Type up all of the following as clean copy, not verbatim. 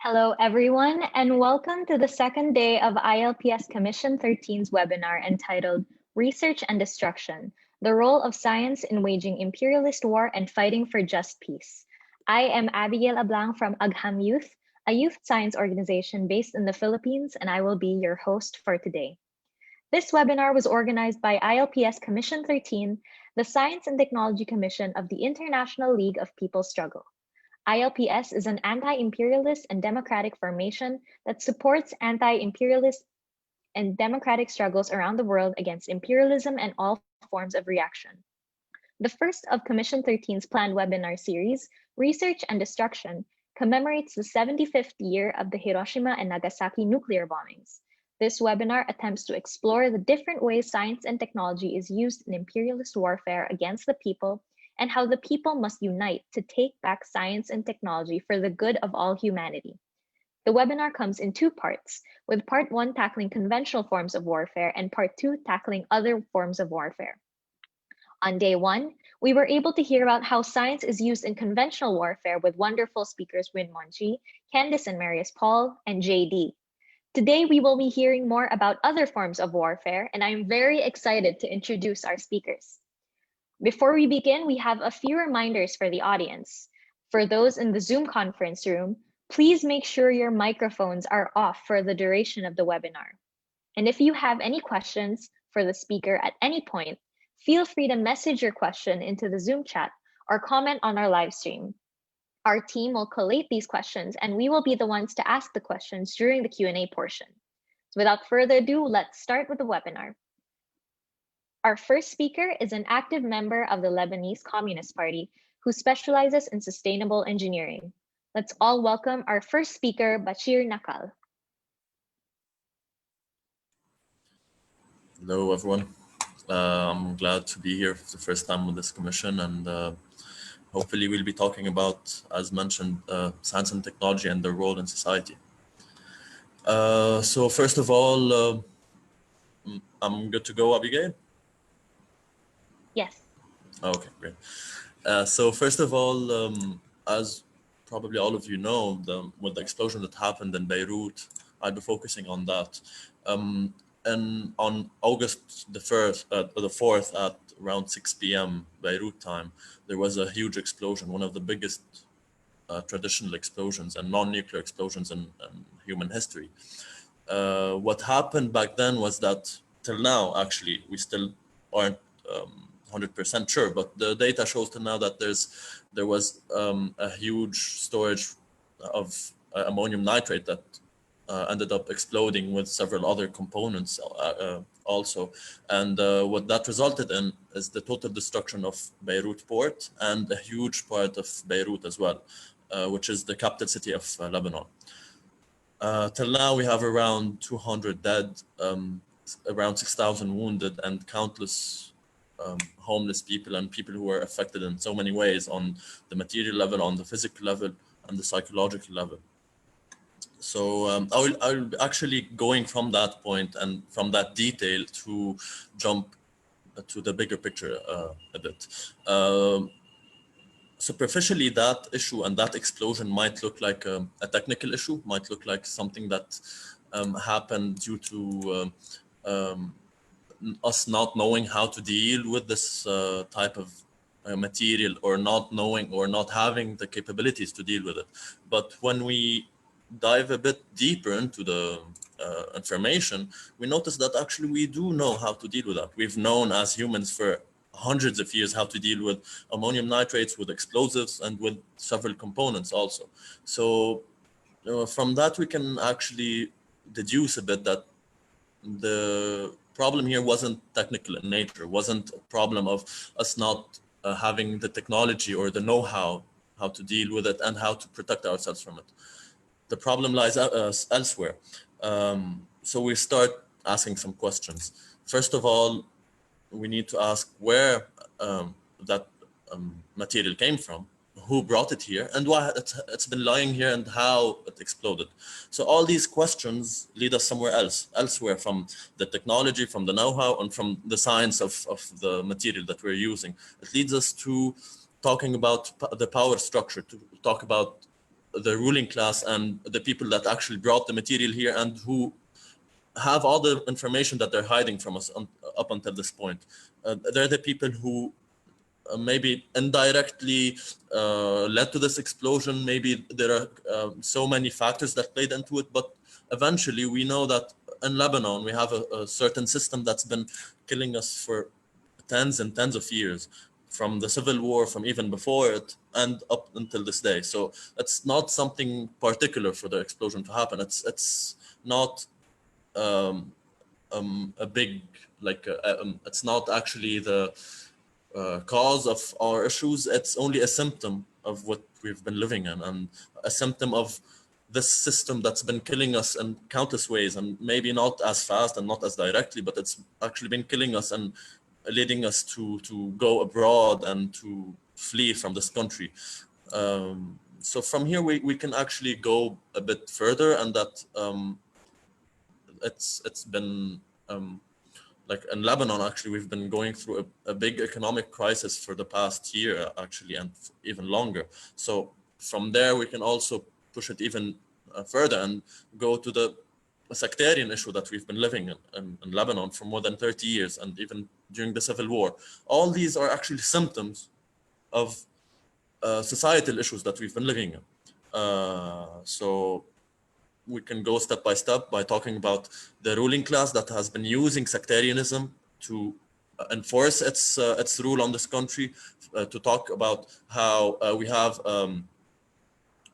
Hello, everyone, and welcome to the second day of ILPS Commission 13's webinar entitled Research and Destruction, the Role of Science in Waging Imperialist War and Fighting for Just Peace. I am Abigail Ablang from Agham Youth, a youth science organization based in the Philippines, and I will be your host for today. This webinar was organized by ILPS Commission 13, the Science and Technology Commission of the International League of People's Struggle. ILPS is an anti-imperialist and democratic formation that supports anti-imperialist and democratic struggles around the world against imperialism and all forms of reaction. The first of Commission 13's planned webinar series, Research and Destruction, commemorates the 75th year of the Hiroshima and Nagasaki nuclear bombings. This webinar attempts to explore the different ways science and technology is used in imperialist warfare against the people and how the people must unite to take back science and technology for the good of all humanity. The webinar comes in two parts, with part one tackling conventional forms of warfare and part two tackling other forms of warfare. On day one, we were able to hear about how science is used in conventional warfare with wonderful speakers Win Monchi, Candice and Marius Paul, and JD. Today, we will be hearing more about other forms of warfare, and I'm very excited to introduce our speakers. Before we begin, we have a few reminders for the audience. For those in the Zoom conference room, please make sure your microphones are off for the duration of the webinar. And if you have any questions for the speaker at any point, feel free to message your question into the Zoom chat or comment on our live stream. Our team will collate these questions and we will be the ones to ask the questions during the Q&A portion. So without further ado, let's start with the webinar. Our first speaker is an active member of the Lebanese Communist Party who specializes in sustainable engineering. Let's all welcome our first speaker, Bachir Nakal. Hello, everyone. I'm glad to be here for the first time with this commission, and hopefully we'll be talking about, as mentioned, science and technology and their role in society. So first of all, I'm good to go, Abigail? Yes. Okay, great. So first of all, as probably all of you know, with the explosion that happened in Beirut, I'll be focusing on that. And on August the 4th at around 6 p.m. Beirut time, there was a huge explosion, one of the biggest traditional explosions and non-nuclear explosions in human history. What happened back then was that till now, actually, we still aren't 100% sure, but the data shows till now that there was a huge storage of ammonium nitrate that ended up exploding with several other components also. And what that resulted in is the total destruction of Beirut port and a huge part of Beirut as well, which is the capital city of Lebanon. Till now, we have around 200 dead, around 6,000 wounded, and countless homeless people and people who were affected in so many ways on the material level, on the physical level, and the psychological level. So I'll actually going from that point and from that detail to jump to the bigger picture a bit. Superficially, that issue and that explosion might look like a technical issue, might look like something that happened due to us not knowing how to deal with this type of material, or not knowing or not having the capabilities to deal with it. But when we dive a bit deeper into the information, we notice that actually we do know how to deal with that. We've known as humans for hundreds of years how to deal with ammonium nitrates, with explosives, and with several components also. So from that, we can actually deduce a bit that the problem here wasn't technical in nature, wasn't a problem of us not having the technology or the know-how to deal with it and how to protect ourselves from it. The problem lies elsewhere. So we start asking some questions. First of all, we need to ask where that material came from, who brought it here, and why it's been lying here, and how it exploded. So all these questions lead us elsewhere from the technology, from the know-how, and from the science of the material that we're using. It leads us to talking about the power structure, to talk about the ruling class and the people that actually brought the material here and who have all the information that they're hiding from us up until this point. They're the people who maybe indirectly led to this explosion. Maybe there are so many factors that played into it, but eventually we know that in Lebanon we have a certain system that's been killing us for tens and tens of years, from the civil war, from even before it, and up until this day. So it's not something particular for the explosion to happen. It's not a big, like it's not actually the cause of our issues. It's only a symptom of what we've been living in, and a symptom of this system that's been killing us in countless ways, and maybe not as fast and not as directly, but it's actually been killing us and leading us to go abroad and to flee from this country. So from here we can actually go a bit further, and that it's been like in Lebanon, actually, we've been going through a big economic crisis for the past year, actually, and even longer. So from there, we can also push it even further and go to the sectarian issue that we've been living in Lebanon for more than 30 years, and even during the civil war. All these are actually symptoms of societal issues that we've been living in. So we can go step by step by talking about the ruling class that has been using sectarianism to enforce its rule on this country, to talk about how we have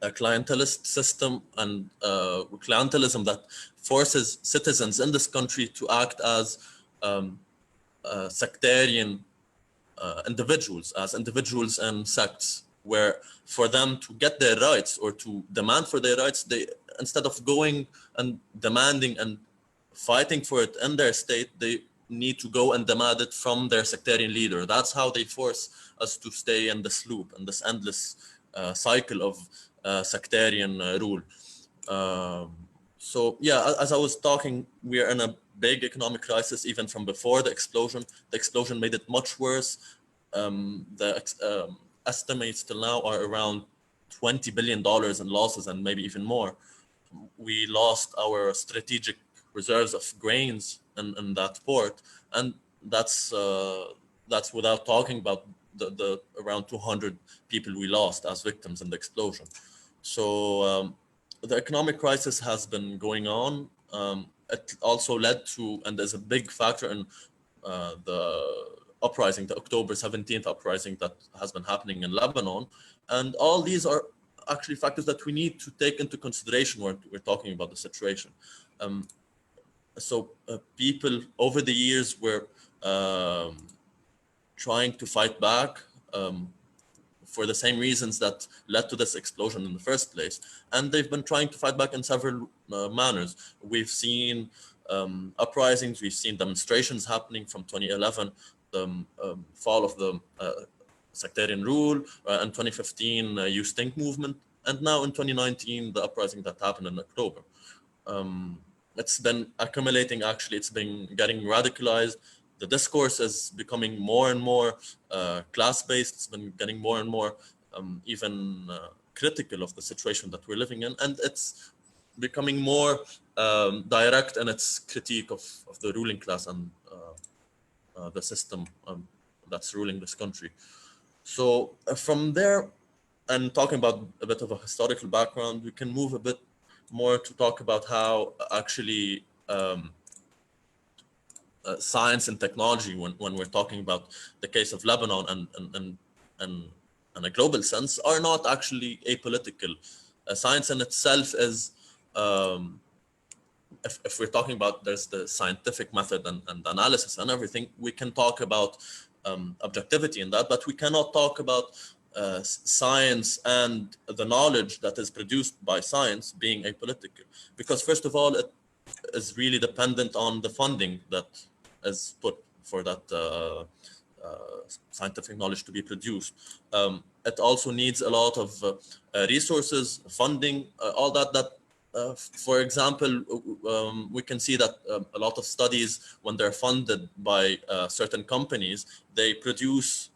a clientelist system and clientelism that forces citizens in this country to act as sectarian individuals and sects, where for them to get their rights or to demand for their rights, they, instead of going and demanding and fighting for it in their state, they need to go and demand it from their sectarian leader. That's how they force us to stay in this loop and this endless cycle of sectarian rule. So yeah, as I was talking, we are in a big economic crisis even from before the explosion. The explosion made it much worse. The estimates till now are around $20 billion in losses, and maybe even more. We lost our strategic reserves of grains in that port, and that's without talking about the around 200 people we lost as victims in the explosion. So the economic crisis has been going on. It also led to, and there's a big factor in the uprising, the October 17th uprising that has been happening in Lebanon. And all these are actually factors that we need to take into consideration when we're talking about the situation. So people over the years were trying to fight back for the same reasons that led to this explosion in the first place. And they've been trying to fight back in several manners. We've seen uprisings, we've seen demonstrations happening from 2011, the fall of the sectarian rule, and 2015 Use Think movement, and now in 2019, the uprising that happened in October. It's been accumulating, actually, it's been getting radicalized. The discourse is becoming more and more class-based. It's been getting more and more even critical of the situation that we're living in. And it's becoming more direct in its critique of the ruling class and the system that's ruling this country. So from there, and talking about a bit of a historical background, we can move a bit more to talk about how actually science and technology, when we're talking about the case of Lebanon and in a global sense, are not actually apolitical. Science in itself is, if we're talking about there's the scientific method and analysis and everything, we can talk about objectivity in that, but we cannot talk about science and the knowledge that is produced by science being apolitical, because first of all, it is really dependent on the funding that is put for that scientific knowledge to be produced. It also needs a lot of resources, funding, all that for example, we can see that a lot of studies, when they're funded by certain companies, they produce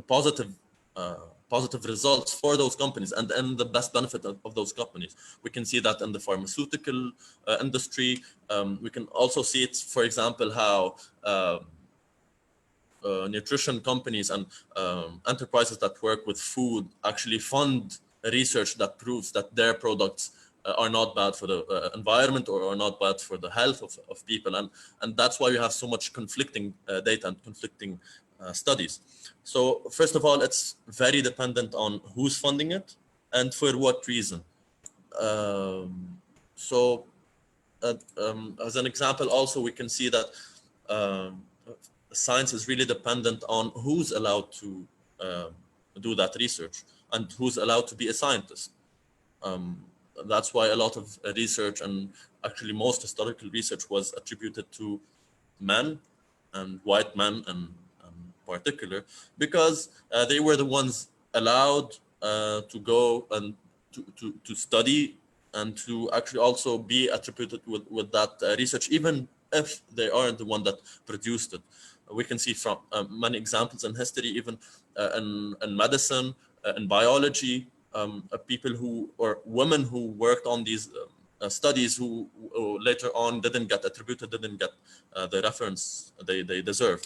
positive positive results for those companies and the best benefit of those companies. We can see that in the pharmaceutical industry. We can also see it, for example, how nutrition companies and enterprises that work with food actually fund research that proves that their products are not bad for the environment or are not bad for the health of people. And that's why you have so much conflicting data and conflicting studies. So first of all, it's very dependent on who's funding it and for what reason. So as an example, also we can see that science is really dependent on who's allowed to do that research and who's allowed to be a scientist. That's why a lot of research and actually most historical research was attributed to men and white men in particular, because they were the ones allowed to go and to study and to actually also be attributed with that research, even if they aren't the one that produced it. We can see from many examples in history, even in medicine, in biology, people who, or women who worked on these studies who later on didn't get attributed, didn't get the reference they deserve.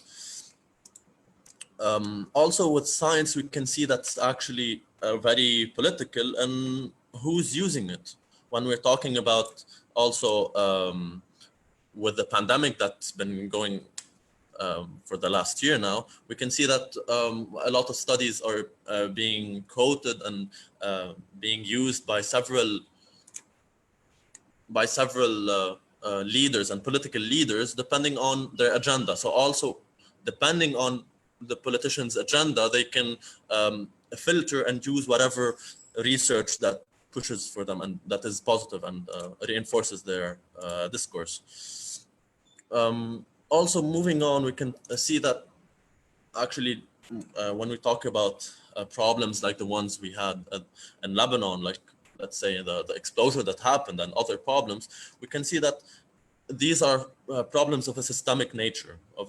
Also with science, we can see that's actually very political and who's using it. When we're talking about also with the pandemic that's been going for the last year now, we can see that a lot of studies are being quoted and being used by several leaders and political leaders, depending on their agenda. So also, depending on the politician's agenda, they can filter and use whatever research that pushes for them and that is positive and reinforces their discourse. Also, moving on, we can see that actually when we talk about problems like the ones we had in Lebanon, like let's say the explosion that happened and other problems, we can see that these are problems of a systemic nature, of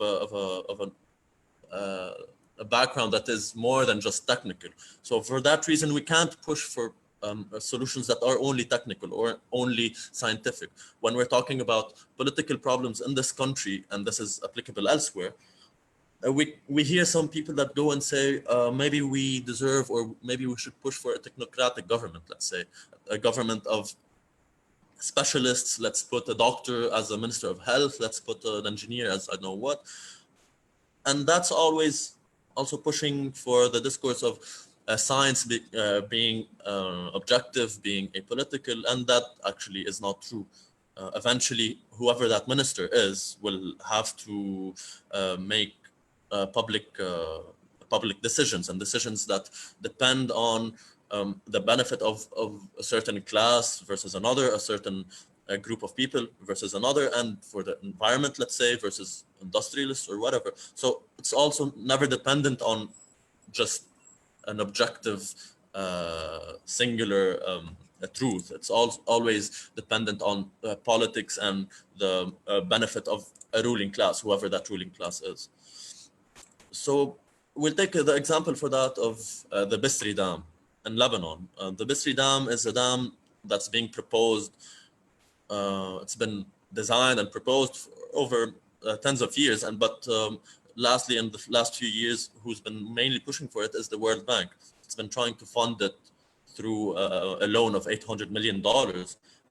a background that is more than just technical. So for that reason, we can't push for solutions that are only technical or only scientific. When we're talking about political problems in this country, and this is applicable elsewhere, we hear some people that go and say, maybe we deserve, or maybe we should push for a technocratic government, let's say, a government of specialists. Let's put a doctor as a minister of health. Let's put an engineer as I don't know what. And that's always also pushing for the discourse of science being objective, being apolitical, and that actually is not true. Eventually, whoever that minister is will have to make public decisions, and decisions that depend on the benefit of a certain class versus another, a certain group of people versus another, and for the environment, let's say, versus industrialists or whatever. So it's also never dependent on just an objective singular truth. It's always dependent on politics and the benefit of a ruling class, whoever that ruling class is. So we'll take the example for that of the Bisri Dam in Lebanon. The Bisri Dam is a dam that's being proposed. It's been designed and proposed for over tens of years, but lastly, in the last few years, who's been mainly pushing for it is the World Bank. It's been trying to fund it through a loan of $800 million,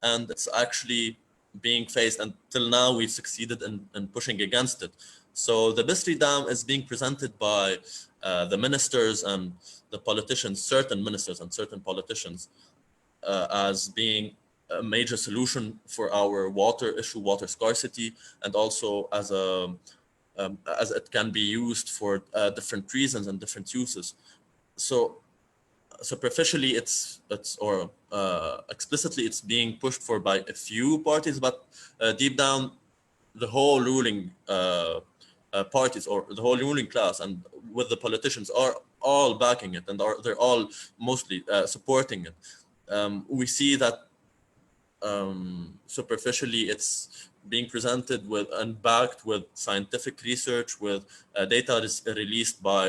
and it's actually being faced. Until now, we've succeeded in pushing against it. So the Bisri Dam is being presented by the ministers and the politicians, certain ministers and certain politicians, as being a major solution for our water issue, water scarcity, and also as it can be used for different reasons and different uses. So superficially, or explicitly, it's being pushed for by a few parties, but deep down, the whole ruling parties or the whole ruling class and with the politicians are all backing it, and they're all mostly supporting it. We see that superficially it's being presented with and backed with scientific research, with data released by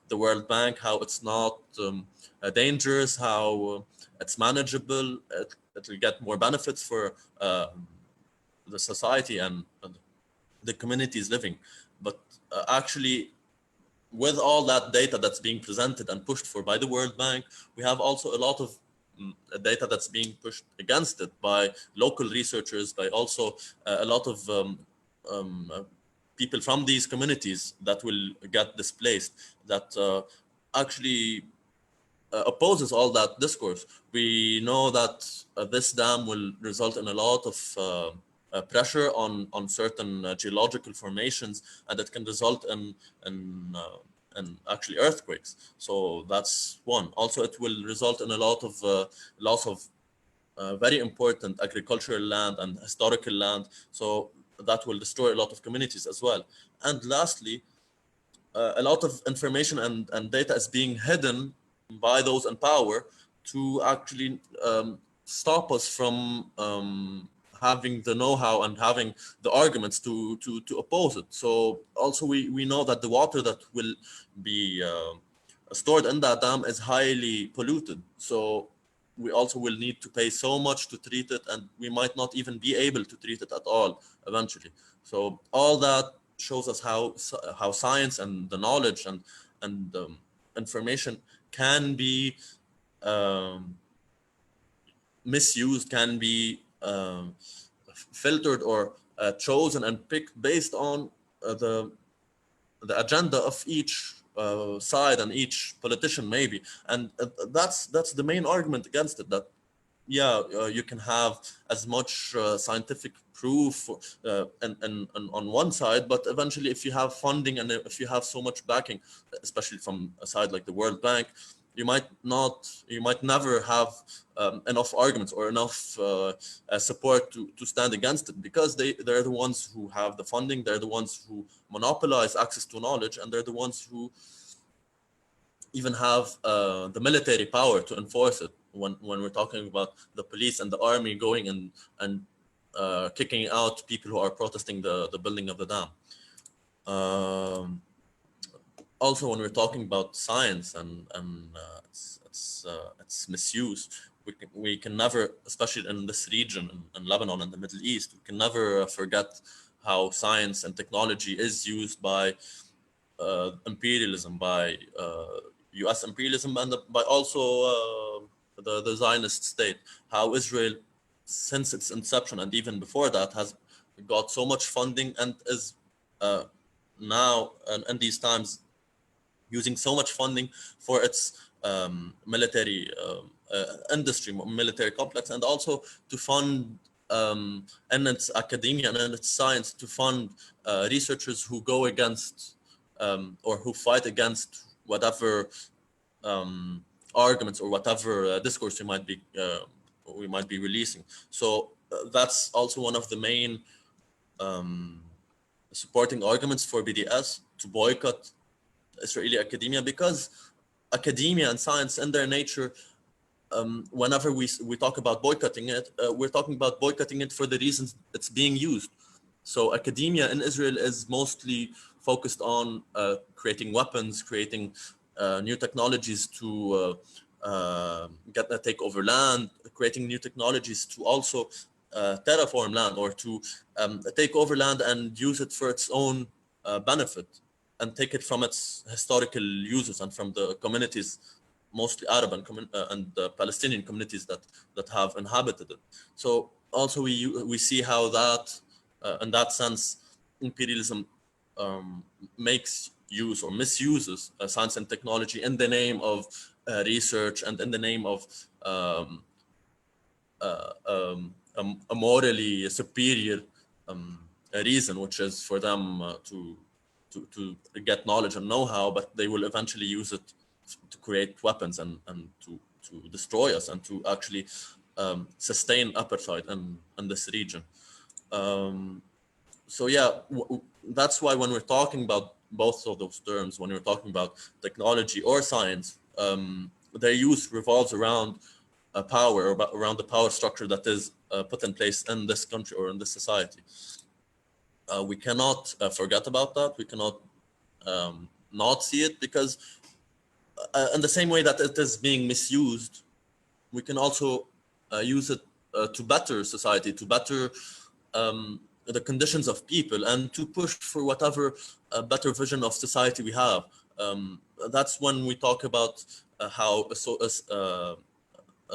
the World Bank, how it's not dangerous, how it's manageable, it will get more benefits for the society and the communities living. But actually, with all that data that's being presented and pushed for by the World Bank, we have also a lot of data that's being pushed against it by local researchers, by also a lot of people from these communities that will get displaced, that actually opposes all that discourse. We know that this dam will result in a lot of pressure on certain geological formations, and that can result in actually earthquakes. So that's one. Also, it will result in a lot of loss of very important agricultural land and historical land. So that will destroy a lot of communities as well. And lastly, a lot of information and data is being hidden by those in power to actually stop us from having the know-how and having the arguments to oppose it. So also we know that the water that will be stored in that dam is highly polluted. So we also will need to pay so much to treat it, and we might not even be able to treat it at all eventually. So all that shows us how science and the knowledge and information can be um, misused, can be filtered or chosen and picked based on the agenda of each side and each politician maybe. And that's the main argument against it, that yeah, you can have as much scientific proof and on one side, but eventually if you have funding and if you have so much backing, especially from a side like the World Bank, you might never have enough arguments or enough support to stand against it, because they're the ones who have the funding, they're the ones who monopolize access to knowledge, and they're the ones who even have the military power to enforce it. When we're talking about the police and the army going and kicking out people who are protesting the building of the dam. Also, when we're talking about science and its misuse, we can never, especially in this region in Lebanon and the Middle East, we can never forget how science and technology is used by imperialism, by U.S. imperialism, and by also the Zionist state. How Israel, since its inception and even before that, has got so much funding and is now in these times using so much funding for its military industry, military complex, and also to fund in its academia and in its science, to fund researchers who go against or who fight against whatever arguments or whatever discourse we might be releasing. So that's also one of the main supporting arguments for BDS to boycott Israeli academia, because academia and science in their nature, whenever we talk about boycotting it, we're talking about boycotting it for the reasons it's being used. So academia in Israel is mostly focused on creating weapons, creating new technologies to take over land, creating new technologies to also terraform land, or to take over land and use it for its own benefit, and take it from its historical uses and from the communities, mostly Arab and Palestinian communities that have inhabited it. So also we see how that, in that sense, imperialism makes use or misuses science and technology in the name of research and in the name of a morally superior reason, which is for them to get knowledge and know-how, but they will eventually use it to create weapons and to destroy us and to actually sustain apartheid in this region. So yeah, that's why when we're talking about both of those terms, when we're talking about technology or science, their use revolves around power, or around the power structure that is put in place in this country or in this society. We cannot forget about that. We cannot not see it, because in the same way that it is being misused, we can also use it to better society, to better the conditions of people, and to push for whatever better vision of society we have. That's when we talk about how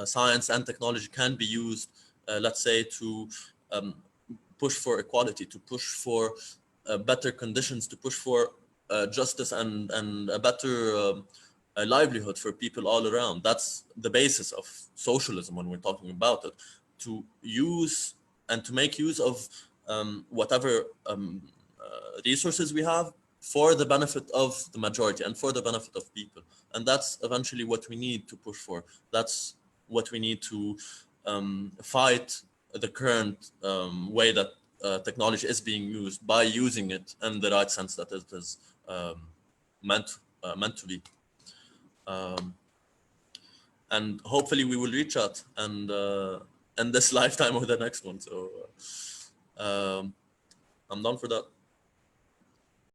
science and technology can be used, let's say, to push for equality, to push for better conditions, to push for justice and a better a livelihood for people all around. That's the basis of socialism when we're talking about it, to use and to make use of whatever resources we have for the benefit of the majority and for the benefit of people. And that's eventually what we need to push for. That's what we need to fight the current way that technology is being used, by using it in the right sense that it is meant to be. And hopefully we will reach out and in this lifetime or the next one. So I'm done for that.